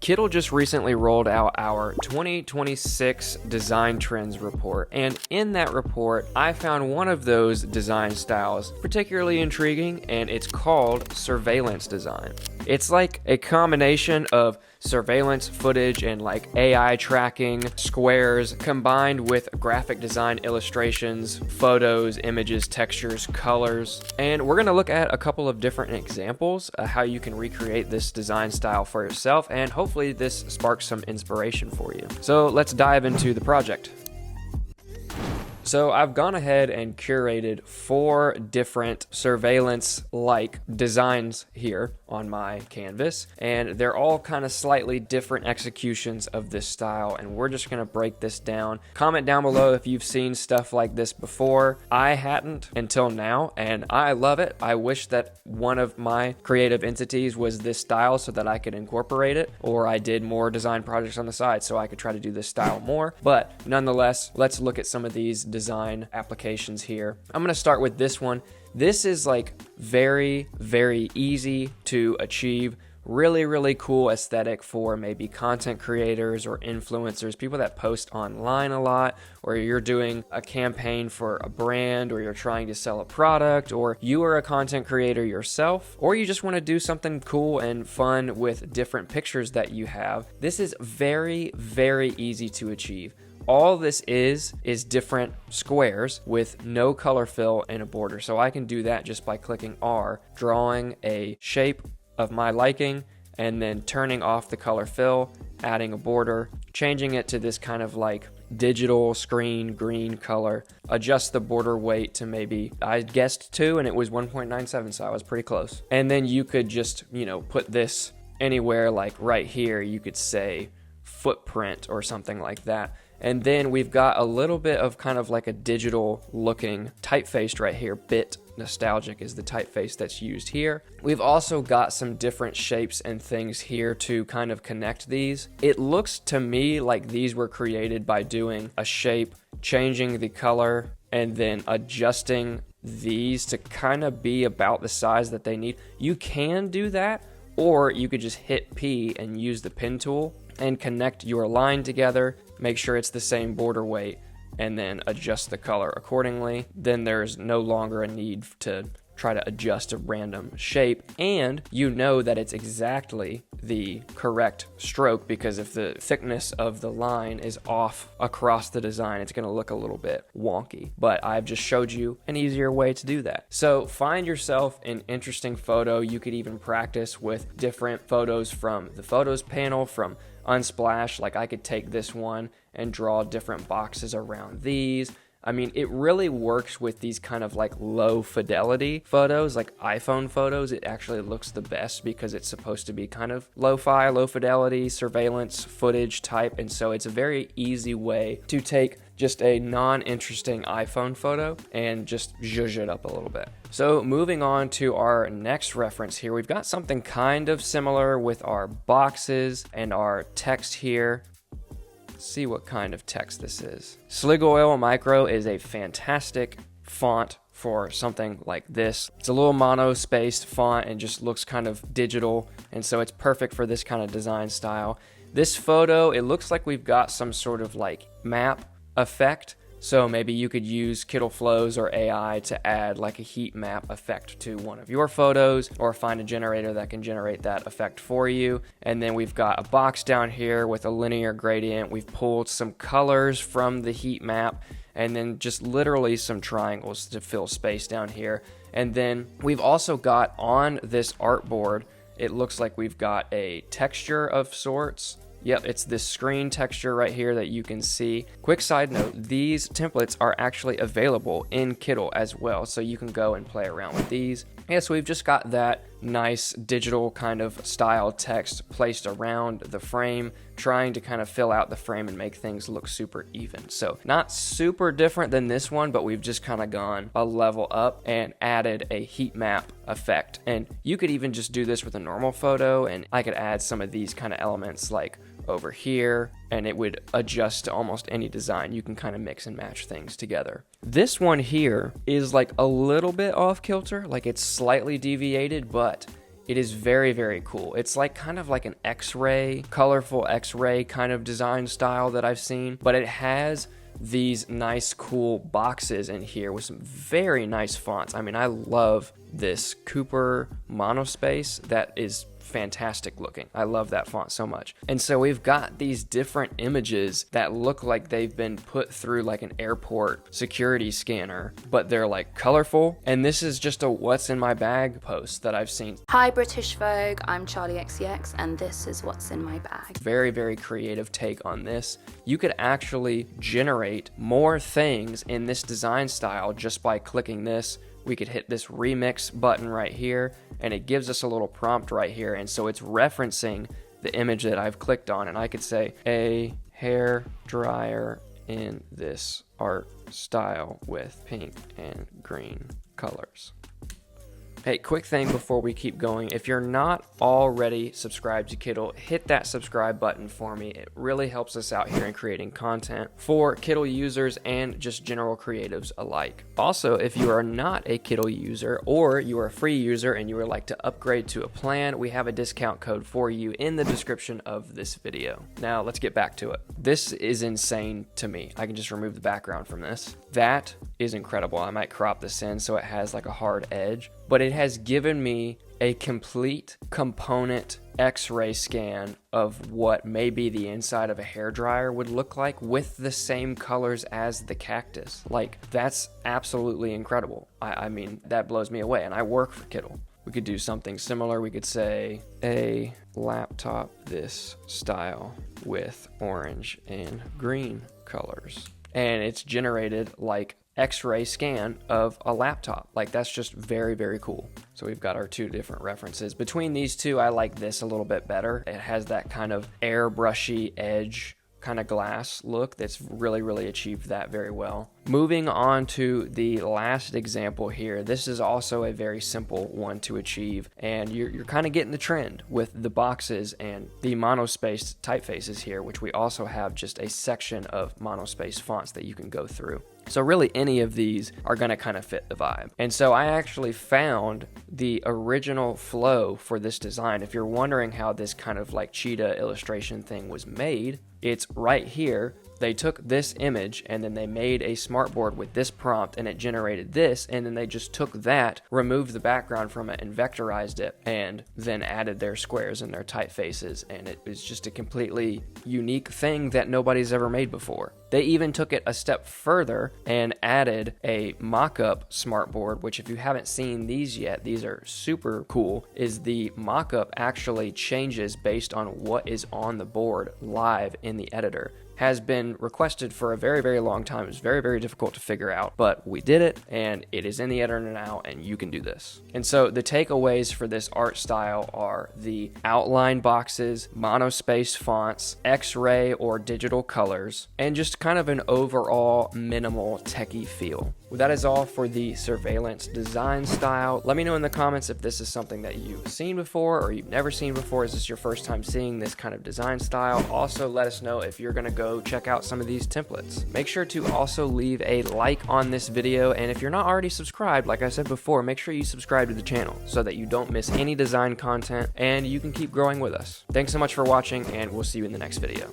Kittl just recently rolled out our 2026 design trends report, and in that report, I found one of those design styles particularly intriguing, and it's called surveillance design. It's like a combination of surveillance footage and like AI tracking squares combined with graphic design illustrations, photos, images, textures, colors. And we're going to look at a couple of different examples of how you can recreate this design style for yourself, and hopefully this sparks some inspiration for you. So let's dive into the project. So I've gone ahead and curated 4 different surveillance-like designs here on my canvas, and they're all kind of slightly different executions of this style, and we're just going to break this down. Comment down below if you've seen stuff like this before. I hadn't until now, and I love it. I wish that one of my creative entities was this style so that I could incorporate it, or I did more design projects on the side so I could try to do this style more. But nonetheless, let's look at some of these design applications here. I'm going to start with this one. This is like very easy to achieve. Really cool aesthetic for maybe content creators or influencers, people that post online a lot, or you're doing a campaign for a brand, or you're trying to sell a product, or you are a content creator yourself, or you just want to do something cool and fun with different pictures that you have. This is very easy to achieve. All this is different squares with no color fill and a border. So I can do that just by clicking R, drawing a shape of my liking, and then turning off the color fill, adding a border, changing it to this kind of like digital screen green color, adjust the border weight to maybe, I guessed 2 and it was 1.97, so I was pretty close. And then you could just, put this anywhere, like right here, you could say footprint or something like that. And then we've got a little bit of kind of like a digital looking typeface right here. Bit Nostalgic is the typeface that's used here. We've also got some different shapes and things here to kind of connect these. It looks to me like these were created by doing a shape, changing the color, and then adjusting these to kind of be about the size that they need. You can do that, or you could just hit P and use the pen tool and connect your line together, make sure it's the same border weight, and then adjust the color accordingly. Then there's no longer a need to try to adjust a random shape, and you know that it's exactly the correct stroke, because if the thickness of the line is off across the design, it's going to look a little bit wonky. But I've just showed you an easier way to do that. So find yourself an interesting photo. You could even practice with different photos from the photos panel, from Unsplash. Like I could take this one and draw different boxes around these. I mean, it really works with these kind of like low fidelity photos, like iPhone photos. It actually looks the best because it's supposed to be kind of lo-fi, low fidelity, surveillance footage type. And so it's a very easy way to take just a non-interesting iPhone photo and just zhuzh it up a little bit. So moving on to our next reference here, we've got something kind of similar with our boxes and our text here. See what kind of text this is. Sligoil Micro is a fantastic font for something like this. It's a little mono-spaced font and just looks kind of digital, and so it's perfect for this kind of design style. This photo, it looks like we've got some sort of like map effect. So maybe you could use Kittl Flows or AI to add like a heat map effect to one of your photos, or find a generator that can generate that effect for you. And then we've got a box down here with a linear gradient. We've pulled some colors from the heat map, and then just literally some triangles to fill space down here. And then we've also got on this artboard, it looks like we've got a texture of sorts. Yep, it's this screen texture right here that you can see. Quick side note, these templates are actually available in Kittl as well, so you can go and play around with these. Yeah, so we've just got that nice digital kind of style text placed around the frame, trying to kind of fill out the frame and make things look super even. So not super different than this one, but we've just kind of gone a level up and added a heat map effect. And you could even just do this with a normal photo, and I could add some of these kind of elements like over here, and it would adjust to almost any design. You can kind of mix and match things together. This one here is like a little bit off kilter, like it's slightly deviated, but It is very, very cool. It's like kind of like an Xray, colorful Xray kind of design style that I've seen, but it has these nice cool boxes in here with some very nice fonts. I mean, I love this Cooper monospace. That is fantastic looking. I love that font so much. And so we've got these different images that look like they've been put through like an airport security scanner, but they're like colorful. And this is just a what's in my bag post that I've seen. Hi British Vogue, I'm Charlie XCX and this is what's in my bag. Very, very creative take on this. You could actually generate more things in this design style just by clicking this. We could hit this remix button right here and it gives us a little prompt right here, and so it's referencing the image that I've clicked on, and I could say a hair dryer in this art style with pink and green colors. Hey, quick thing before we keep going. If you're not already subscribed to Kittl, hit that subscribe button for me. It really helps us out here in creating content for Kittl users and just general creatives alike. Also, if you are not a Kittl user or you are a free user and you would like to upgrade to a plan, we have a discount code for you in the description of this video. Now, let's get back to it. This is insane to me. I can just remove the background from this. That is incredible. I might crop this in so it has like a hard edge, but it has given me a complete component X-ray scan of what maybe the inside of a hairdryer would look like with the same colors as the cactus. Like, that's absolutely incredible. I mean, that blows me away, and I work for Kittl. We could do something similar. We could say a laptop this style with orange and green colors. And it's generated like X-ray scan of a laptop. Like, that's just very, very cool. So we've got our two different references. Between these two, I like this a little bit better. It has that kind of airbrushy edge kind of glass look that's really, really achieved that very well. Moving on to the last example here. This is also a very simple one to achieve, and you're kind of getting the trend with the boxes and the monospace typefaces here, which we also have just a section of monospace fonts that you can go through. So really any of these are going to kind of fit the vibe. And so I actually found the original flow for this design. If you're wondering how this kind of like cheetah illustration thing was made, it's right here. They took this image and then they made a smartboard with this prompt and it generated this, and then they just took that, removed the background from it and vectorized it, and then added their squares and their typefaces, and it was just a completely unique thing that nobody's ever made before. They even took it a step further and added a mock-up smartboard, which if you haven't seen these yet, these are super cool, is the mock-up actually changes based on what is on the board live in the editor. Has been requested for a very, very long time. It was very, very difficult to figure out, but we did it, and it is in the editor now, and you can do this. And so the takeaways for this art style are the outline boxes, monospace fonts, X-ray or digital colors, and just kind of an overall minimal techie feel. Well, that is all for the surveillance design style. Let me know in the comments if this is something that you've seen before or you've never seen before. Is this your first time seeing this kind of design style? Also, let us know if you're gonna go check out some of these templates. Make sure to also leave a like on this video, and if you're not already subscribed, like I said before, make sure you subscribe to the channel so that you don't miss any design content and you can keep growing with us. Thanks so much for watching, and we'll see you in the next video.